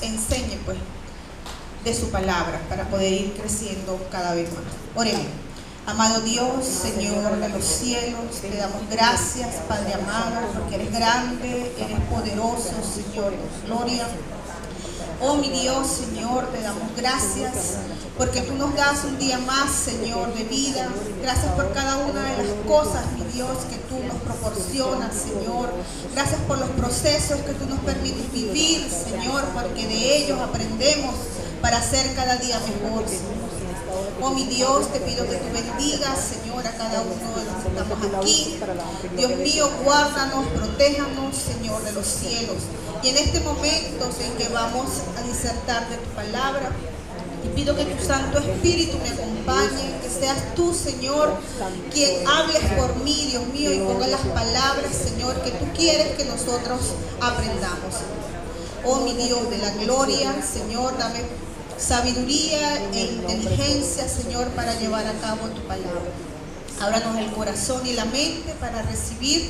enseñe pues de su palabra para poder ir creciendo cada vez más. Oremos. Amado Dios, Señor de los cielos, te damos gracias, Padre amado, porque eres grande, eres poderoso, Señor, gloria. Oh mi Dios, Señor, te damos gracias porque tú nos das un día más, Señor, de vida. Gracias por cada una de las cosas, mi Dios, que tú nos proporcionas, Señor. Gracias por los procesos que tú nos permites vivir, Señor, porque de ellos aprendemos para ser cada día mejor, Señor. Oh mi Dios, te pido que tú bendigas, Señor, a cada uno de los que estamos aquí. Dios mío, guárdanos, protéjanos, Señor, de los cielos. Y en este momento en que vamos a disertar de tu palabra, te pido que tu Santo Espíritu me acompañe, que seas tú, Señor, quien hables por mí, Dios mío, y ponga las palabras, Señor, que tú quieres que nosotros aprendamos. Oh mi Dios de la gloria, Señor, dame sabiduría e inteligencia, Señor, para llevar a cabo tu palabra. Ábranos el corazón y la mente para recibir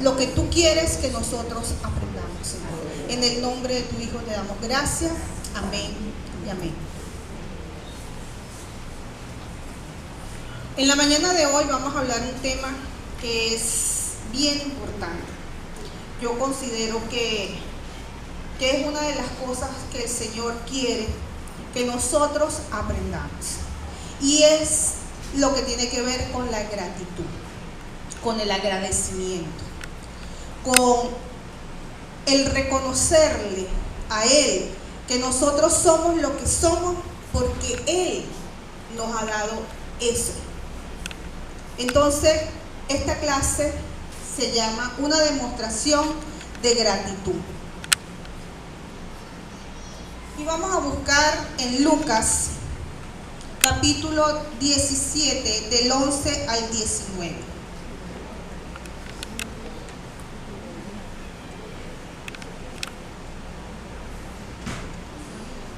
lo que tú quieres que nosotros aprendamos, Señor. En el nombre de tu Hijo te damos gracias. Amén y amén. En la mañana de hoy vamos a hablar un tema que es bien importante. Yo considero que es una de las cosas que el Señor quiere que nosotros aprendamos, y es lo que tiene que ver con la gratitud, con el agradecimiento, con el reconocerle a Él que nosotros somos lo que somos porque Él nos ha dado eso. Entonces, esta clase se llama una demostración de gratitud. Y vamos a buscar en Lucas, capítulo 17, del 11 al 19.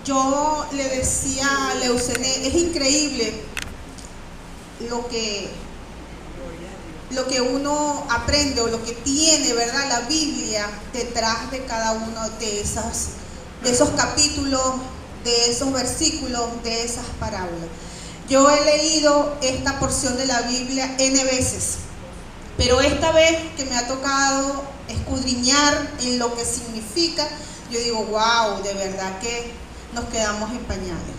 Yo le decía a Leucené, es increíble lo que uno aprende o lo que tiene, ¿verdad?, la Biblia detrás de cada uno de esos capítulos, de esos versículos, de esas parábolas. Yo he leído esta porción de la Biblia N veces, pero esta vez que me ha tocado escudriñar en lo que significa, yo digo, wow, de verdad que nos quedamos en pañales.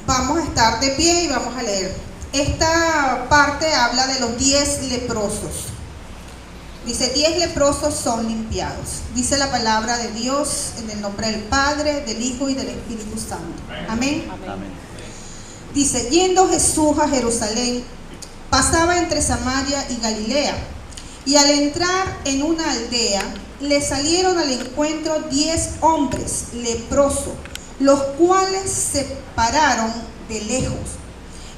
Vamos a estar de pie y vamos a leer. Esta parte habla de los 10 leprosos. Dice, 10 leprosos son limpiados. Dice la palabra de Dios en el nombre del Padre, del Hijo y del Espíritu Santo. Amén. Amén. Dice, yendo Jesús a Jerusalén, pasaba entre Samaria y Galilea, y al entrar en una aldea, le salieron al encuentro 10 hombres leprosos, los cuales se pararon de lejos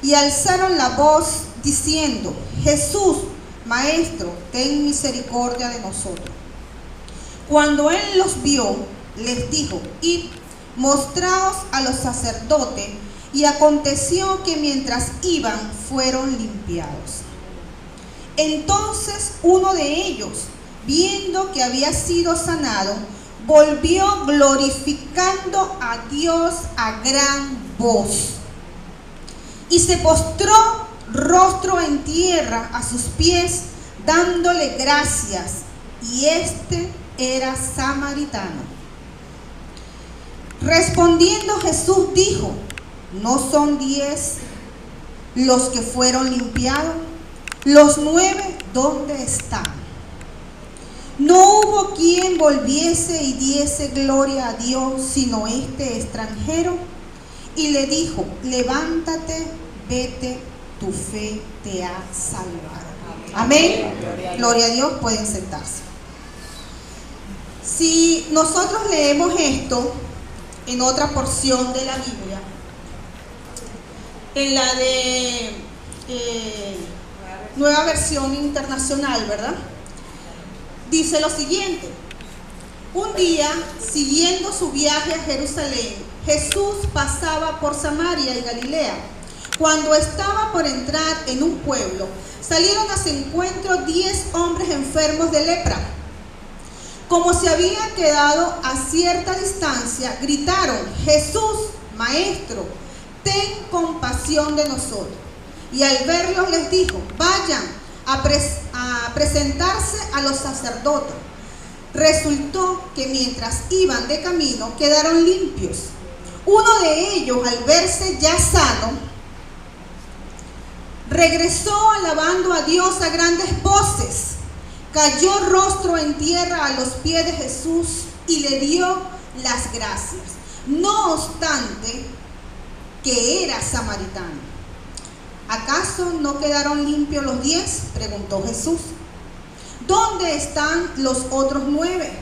y alzaron la voz diciendo, Jesús, Maestro, ten misericordia de nosotros. Cuando él los vio, les dijo, id, mostraos a los sacerdotes. Y aconteció que mientras iban, fueron limpiados. Entonces uno de ellos, viendo que había sido sanado, volvió glorificando a Dios a gran voz, y se postró rostro en tierra a sus pies, dándole gracias, y este era samaritano. Respondiendo Jesús dijo, ¿no son 10 los que fueron limpiados? ¿Los 9 dónde están? No hubo quien volviese y diese gloria a Dios, sino este extranjero. Y le dijo, levántate, vete, tu fe te ha salvado. Amén. Gloria a Dios, pueden sentarse. Si nosotros leemos esto en otra porción de la Biblia, en la de Nueva Versión Internacional, ¿verdad?, dice lo siguiente: un día, siguiendo su viaje a Jerusalén, Jesús pasaba por Samaria y Galilea. Cuando estaba por entrar en un pueblo, salieron a su encuentro 10 hombres enfermos de lepra, Como se había quedado a cierta distancia, gritaron: Jesús, Maestro, ten compasión de nosotros. Y al verlos les dijo: vayan a presentarse a los sacerdotes. Resultó que mientras iban de camino quedaron limpios. Uno de ellos, al verse ya sano, regresó alabando a Dios a grandes voces. Cayó rostro en tierra a los pies de Jesús y le dio las gracias, no obstante que era samaritano. ¿Acaso no quedaron limpios los 10? Preguntó Jesús. ¿Dónde están los otros 9?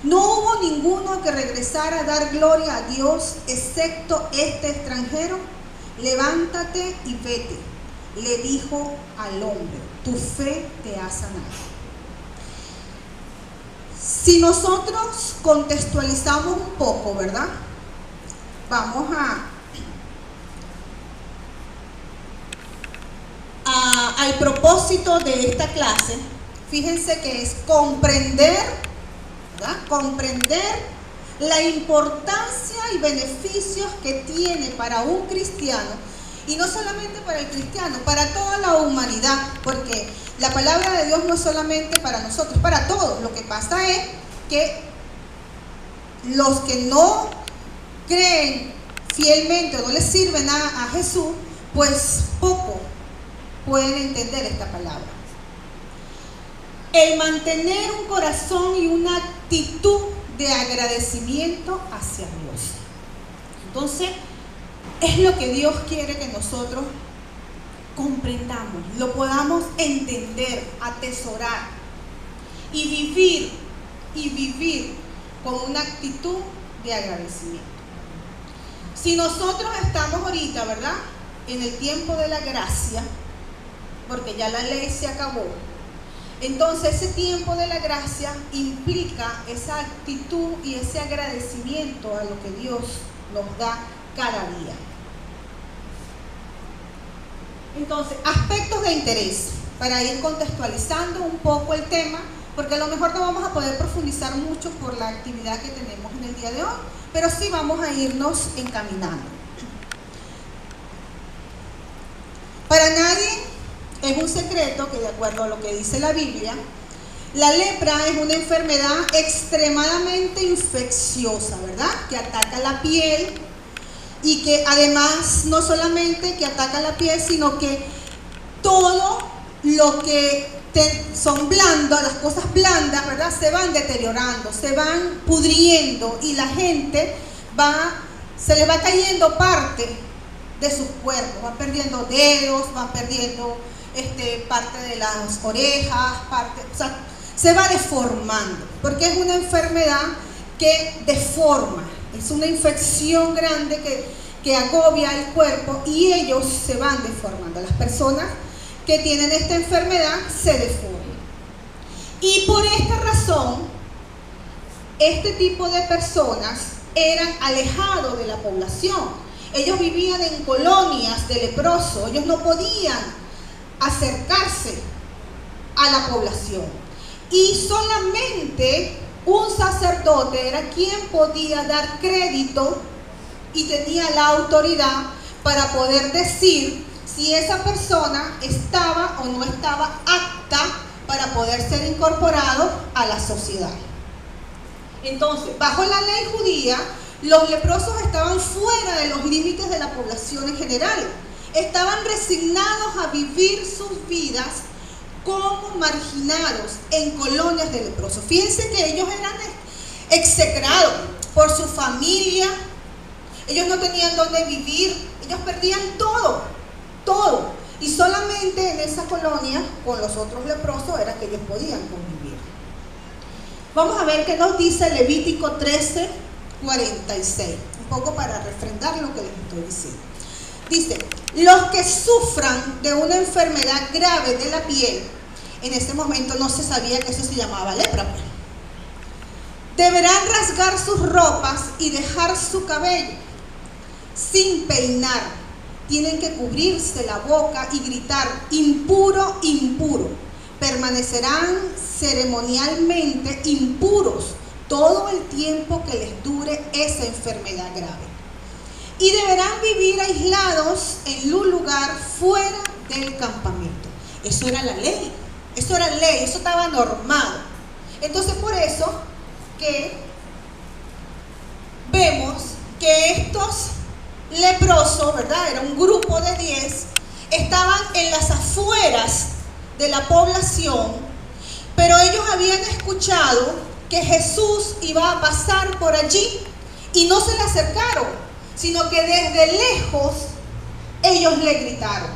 No hubo ninguno que regresara a dar gloria a Dios, excepto este extranjero. Levántate y vete, le dijo al hombre, tu fe te ha sanado. Si nosotros contextualizamos un poco, ¿verdad? Vamos al propósito de esta clase. Fíjense que es comprender, ¿verdad? Comprender la importancia y beneficios que tiene para un cristiano, y no solamente para el cristiano, para toda la humanidad, porque la palabra de Dios no es solamente para nosotros, para todos. Lo que pasa es que los que no creen fielmente o no les sirven a Jesús, pues poco pueden entender esta palabra. El mantener un corazón y una actitud de agradecimiento hacia Dios. Entonces, es lo que Dios quiere que nosotros comprendamos, lo podamos entender, atesorar y vivir con una actitud de agradecimiento. Si nosotros estamos ahorita, ¿verdad?, en el tiempo de la gracia, porque ya la ley se acabó, entonces ese tiempo de la gracia implica esa actitud y ese agradecimiento a lo que Dios nos da cada día. Entonces, aspectos de interés, para ir contextualizando un poco el tema, porque a lo mejor no vamos a poder profundizar mucho por la actividad que tenemos en el día de hoy, pero sí vamos a irnos encaminando. Para nadie es un secreto que, de acuerdo a lo que dice la Biblia, la lepra es una enfermedad extremadamente infecciosa, ¿verdad?, que ataca la piel. Y que además no solamente que ataca la piel, sino que todo lo que son blandas, las cosas blandas, ¿verdad?, se van deteriorando, se van pudriendo, y la gente se le va cayendo parte de sus cuerpos, van perdiendo dedos, van perdiendo parte de las orejas, o sea, se va deformando, porque es una enfermedad que deforma. Es una infección grande que agobia el cuerpo y ellos se van deformando. Las personas que tienen esta enfermedad se deforman. Y por esta razón, este tipo de personas eran alejados de la población. Ellos vivían en colonias de leprosos. Ellos no podían acercarse a la población. Y solamente un sacerdote era quien podía dar crédito y tenía la autoridad para poder decir si esa persona estaba o no estaba apta para poder ser incorporado a la sociedad. Entonces, bajo la ley judía, los leprosos estaban fuera de los límites de la población en general. Estaban resignados a vivir sus vidas como marginados en colonias de leprosos. Fíjense que ellos eran execrados por su familia, ellos no tenían dónde vivir, ellos perdían todo, y solamente en esa colonia con los otros leprosos era que ellos podían convivir. Vamos a ver qué nos dice Levítico 13:46, un poco para refrendar lo que les estoy diciendo. Dice: los que sufran de una enfermedad grave de la piel, en ese momento no se sabía que eso se llamaba lepra, deberán rasgar sus ropas y dejar su cabello sin peinar. Tienen que cubrirse la boca y gritar: impuro, impuro. permanecerán ceremonialmente impuros todo el tiempo que les dure esa enfermedad grave. Y deberán vivir aislados en un lugar fuera del campamento. Eso era la ley, eso era ley, eso estaba normado. Entonces por eso que vemos que estos leprosos, ¿verdad? Era un grupo de 10, estaban en las afueras de la población, pero ellos habían escuchado que Jesús iba a pasar por allí y no se le acercaron, sino que desde lejos ellos le gritaron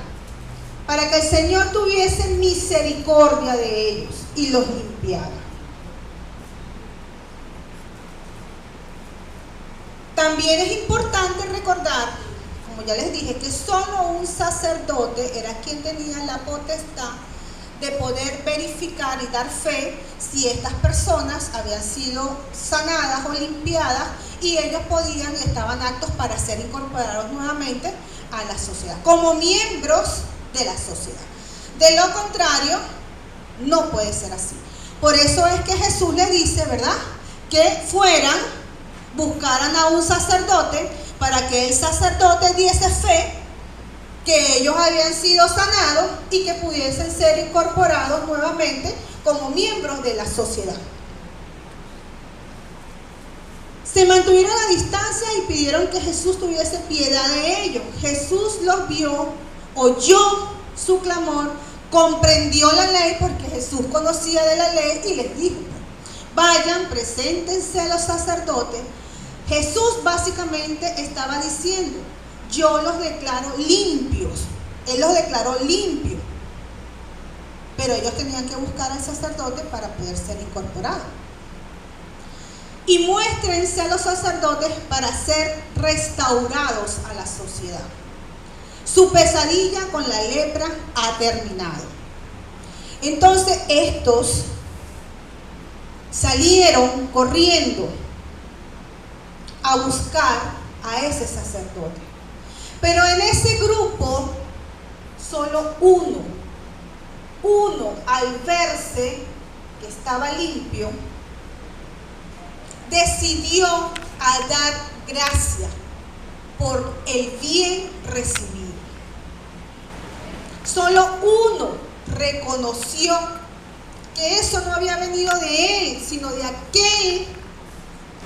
para que el Señor tuviese misericordia de ellos y los limpiara. También es importante recordar, como ya les dije, que solo un sacerdote era quien tenía la potestad de poder verificar y dar fe si estas personas habían sido sanadas o limpiadas, y ellos podían y estaban aptos para ser incorporados nuevamente a la sociedad, como miembros de la sociedad. De lo contrario, no puede ser así. Por eso es que Jesús le dice, ¿verdad?, que fueran, buscaran a un sacerdote para que el sacerdote diese fe que ellos habían sido sanados y que pudiesen ser incorporados nuevamente como miembros de la sociedad. Se mantuvieron a distancia y pidieron que Jesús tuviese piedad de ellos. Jesús los vio, oyó su clamor, comprendió la ley, porque Jesús conocía de la ley, y les dijo: vayan, preséntense a los sacerdotes. Jesús básicamente estaba diciendo: yo los declaro limpios. Él los declaró limpios, pero ellos tenían que buscar al sacerdote para poder ser incorporados. Y muéstrense a los sacerdotes para ser restaurados a la sociedad. Su pesadilla con la lepra ha terminado. Entonces estos salieron corriendo a buscar a ese sacerdote. Pero en ese grupo, solo uno al verse que estaba limpio, decidió a dar gracias por el bien recibido. Solo uno reconoció que eso no había venido de él, sino de aquel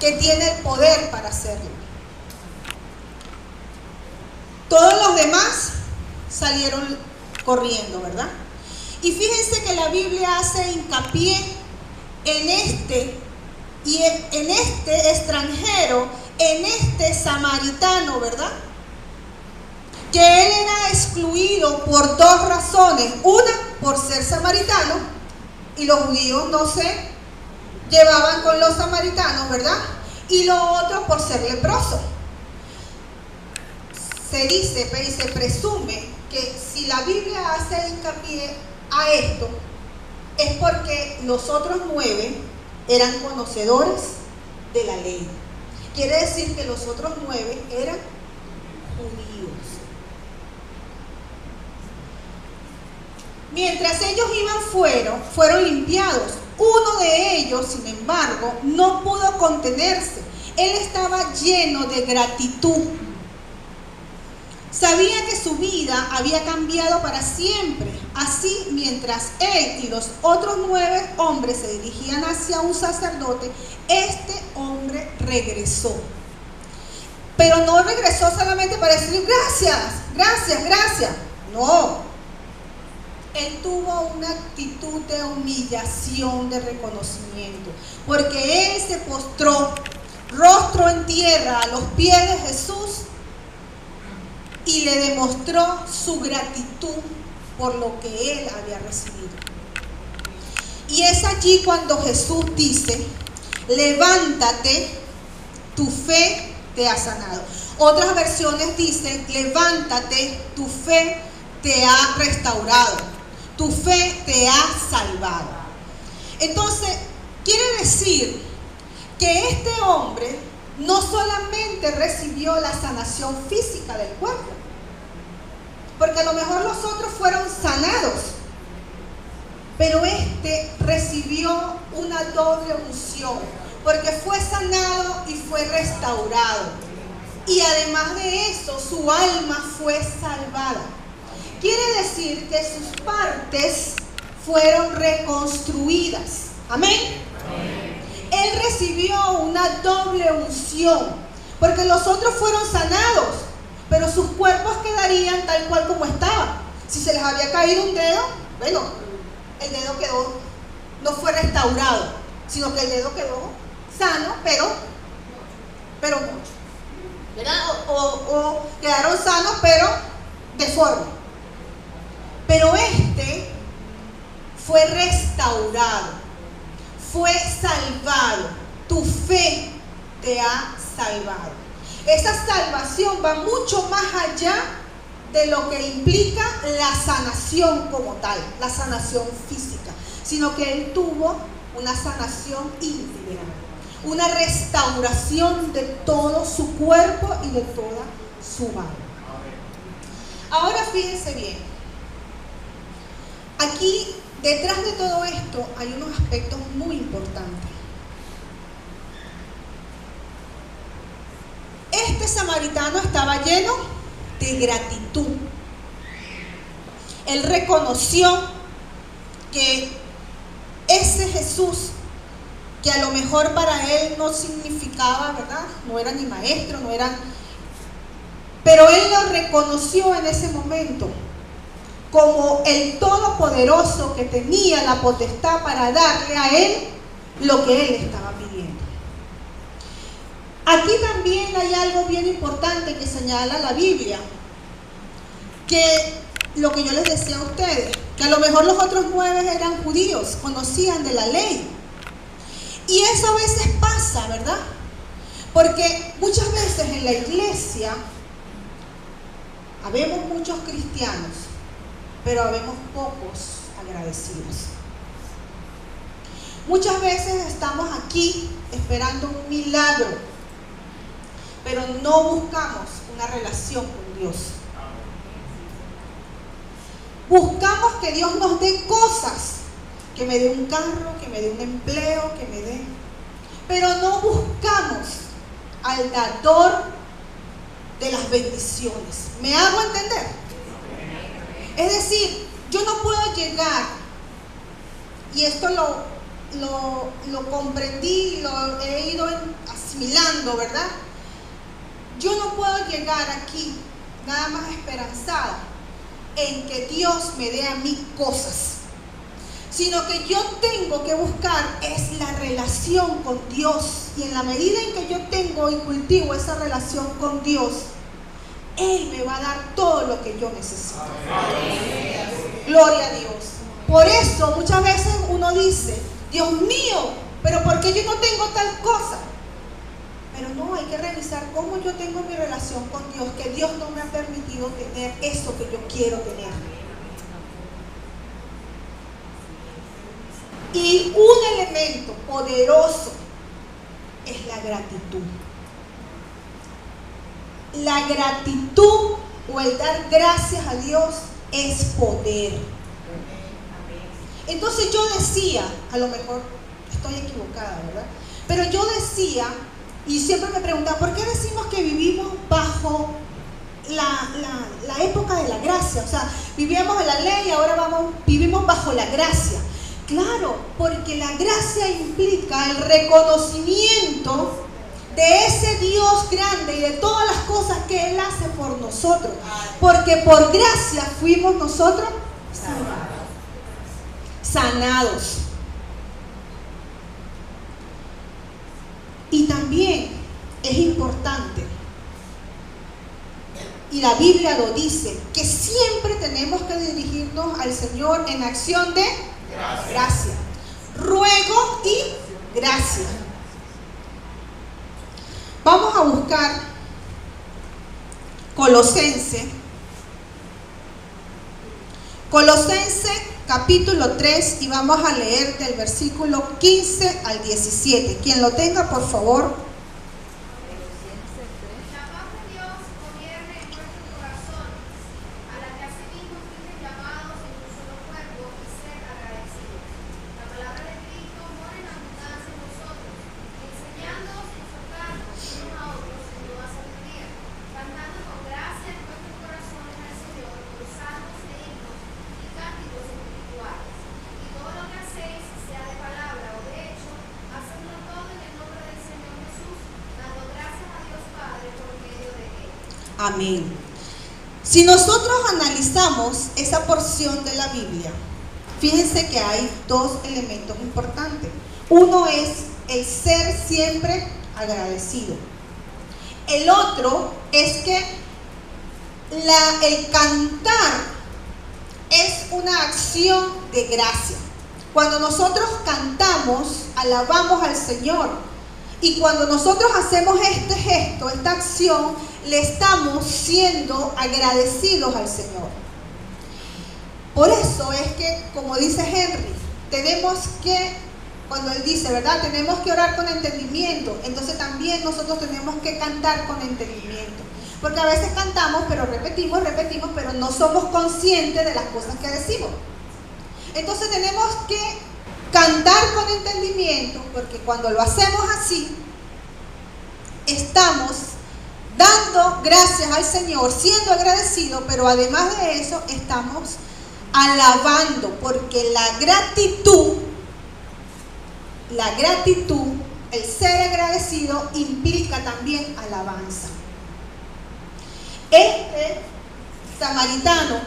que tiene el poder para hacerlo. Todos los demás salieron corriendo, ¿verdad? Y fíjense que la Biblia hace hincapié en este extranjero, en este samaritano, ¿verdad? Que él era excluido por dos razones. Una, por ser samaritano, y los judíos no se llevaban con los samaritanos, ¿verdad? Y lo otro, por ser leproso. Se dice y se presume que si la Biblia hace hincapié a esto, es porque los otros 9 eran conocedores de la ley. Quiere decir que los otros 9 eran judíos. Mientras ellos iban fueron limpiados. Uno de ellos, sin embargo, no pudo contenerse. Él estaba lleno de gratitud. Sabía que su vida había cambiado para siempre. Así, mientras él y los otros 9 hombres se dirigían hacia un sacerdote, este hombre regresó. Pero no regresó solamente para decir gracias. No. Él tuvo una actitud de humillación, de reconocimiento, porque él se postró, rostro en tierra, a los pies de Jesús, y le demostró su gratitud por lo que él había recibido. Y es allí cuando Jesús dice: levántate, tu fe te ha sanado. Otras versiones dicen: levántate, tu fe te ha restaurado, tu fe te ha salvado. Entonces, quiere decir que este hombre no solamente recibió la sanación física del cuerpo, porque a lo mejor los otros fueron sanados, Pero este recibió una doble unción, porque fue sanado y fue restaurado. Y además de eso, su alma fue salvada. Quiere decir que sus partes fueron reconstruidas. Amén. Él recibió una doble unción, porque los otros fueron sanados, pero sus cuerpos quedarían tal cual como estaban. Si se les había caído un dedo, bueno, el dedo quedó, no fue restaurado, sino que el dedo quedó sano, pero mucho, ¿verdad? O quedaron sanos, pero deformes. Pero este fue restaurado, fue salvado. Tu fe te ha salvado. Esa salvación va mucho más allá de lo que implica la sanación como tal, la sanación física, sino que él tuvo una sanación íntegra, una restauración de todo su cuerpo y de toda su alma. Ahora fíjense bien, aquí detrás de todo esto hay unos aspectos muy importantes. Este samaritano estaba lleno de gratitud. Él reconoció que ese Jesús, que a lo mejor para él no significaba, ¿verdad? No era ni maestro, no era, pero él lo reconoció en ese momento como el todopoderoso que tenía la potestad para darle a él lo que él estaba pidiendo. Aquí también hay algo bien importante que señala la Biblia, que lo que yo les decía a ustedes, que a lo mejor los otros 9 eran judíos, conocían de la ley. Y eso a veces pasa, ¿verdad? Porque muchas veces en la iglesia habemos muchos cristianos, pero habemos pocos agradecidos. Muchas veces estamos aquí esperando un milagro, pero no buscamos una relación con Dios. Buscamos que Dios nos dé cosas, que me dé un carro, que me dé un empleo, que me dé, pero no buscamos al dador de las bendiciones. ¿Me hago entender? Es decir, yo no puedo llegar, y esto lo comprendí, lo he ido asimilando, ¿verdad? Yo no puedo llegar aquí nada más esperanzada en que Dios me dé a mí cosas, sino que yo tengo que buscar es la relación con Dios, y en la medida en que yo tengo y cultivo esa relación con Dios, Él me va a dar todo lo que yo necesito. Gloria a Dios. Por eso muchas veces uno dice, Dios mío, pero ¿por qué yo no tengo tal cosa? Pero no, hay que revisar cómo yo tengo mi relación con Dios, que Dios no me ha permitido tener eso que yo quiero tener. Y un elemento poderoso es la gratitud. La gratitud o el dar gracias a Dios es poder. Entonces yo decía, a lo mejor estoy equivocada, ¿verdad? Pero yo decía, y siempre me preguntan, ¿por qué decimos que vivimos bajo la época de la gracia? O sea, vivíamos en la ley y ahora vivimos bajo la gracia. Claro, porque la gracia implica el reconocimiento de ese Dios grande y de todas las cosas que Él hace por nosotros. Porque por gracia fuimos nosotros sanados. Y también es importante, y la Biblia lo dice, que siempre tenemos que dirigirnos al Señor en acción de gracia, ruego y gracia. Vamos a buscar Colosenses capítulo 3 y vamos a leer del versículo 15 al 17. Quien lo tenga, por favor. Amén. Si nosotros analizamos esa porción de la Biblia, fíjense que hay dos elementos importantes. Uno es el ser siempre agradecido. El otro es que el cantar es una acción de gracia. Cuando nosotros cantamos, alabamos al Señor. Y cuando nosotros hacemos este gesto, esta acción, le estamos siendo agradecidos al Señor. Por eso es que, como dice Henry, tenemos que, cuando él dice, ¿verdad? Tenemos que orar con entendimiento. Entonces también nosotros tenemos que cantar con entendimiento. Porque a veces cantamos, pero repetimos, pero no somos conscientes de las cosas que decimos. Entonces tenemos que cantar con entendimiento, porque cuando lo hacemos así, estamos dando gracias al Señor, siendo agradecidos, pero además de eso estamos alabando, porque la gratitud, el ser agradecido implica también alabanza. Este samaritano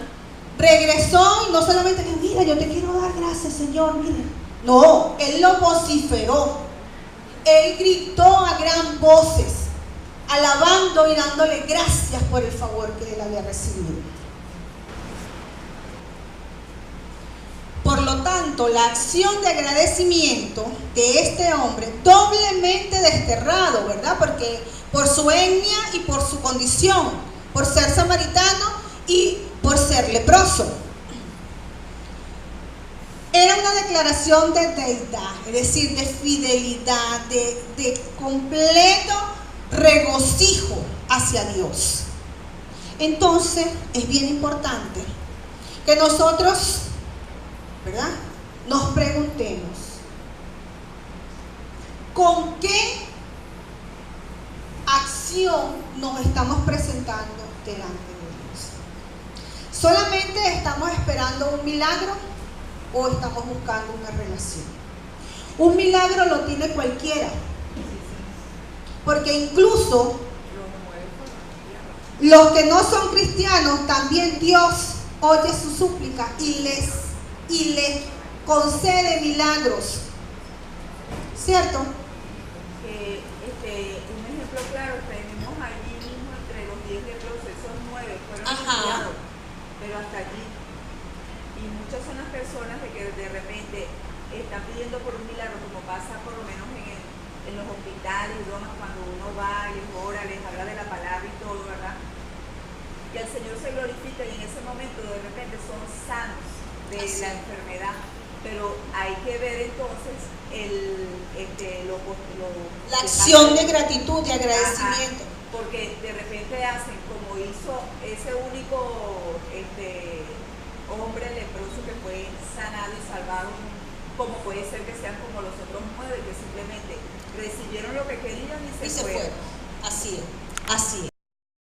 regresó y no solamente que, mira, yo te quiero dar gracias, Señor, mira. No, él lo vociferó. Él gritó a gran voces, alabando y dándole gracias por el favor que él había recibido. Por lo tanto, la acción de agradecimiento de este hombre, doblemente desterrado, ¿verdad? Porque por su etnia y por su condición, por ser samaritano y por ser leproso, era una declaración de deidad, es decir, de fidelidad, de completo regocijo hacia Dios. Entonces, es bien importante que nosotros, ¿verdad?, nos preguntemos, ¿con qué acción nos estamos presentando delante de Dios? ¿Solamente estamos esperando un milagro o estamos buscando una relación? Un milagro lo tiene cualquiera, porque incluso los que no son cristianos, también Dios oye sus súplicas y les concede milagros, ¿cierto? Un ejemplo claro, tenemos allí mismo entre los 10 leprosos, esos 9 fueron enviados, pero hasta allí. Y muchas son las personas de que de repente están pidiendo por un milagro, como pasa por lo menos en los hospitales, cuando uno va, les ora, les habla de la palabra y todo, ¿verdad? Y el Señor se glorifica y en ese momento de repente son sanos de la enfermedad. Pero hay que ver entonces la acción de gratitud, de agradecimiento. Porque de repente hacen como hizo ese único hombre leproso que fue sanado y salvado, como puede ser que sean como los otros 9 que simplemente recibieron lo que querían y se fueron. Así es, así es.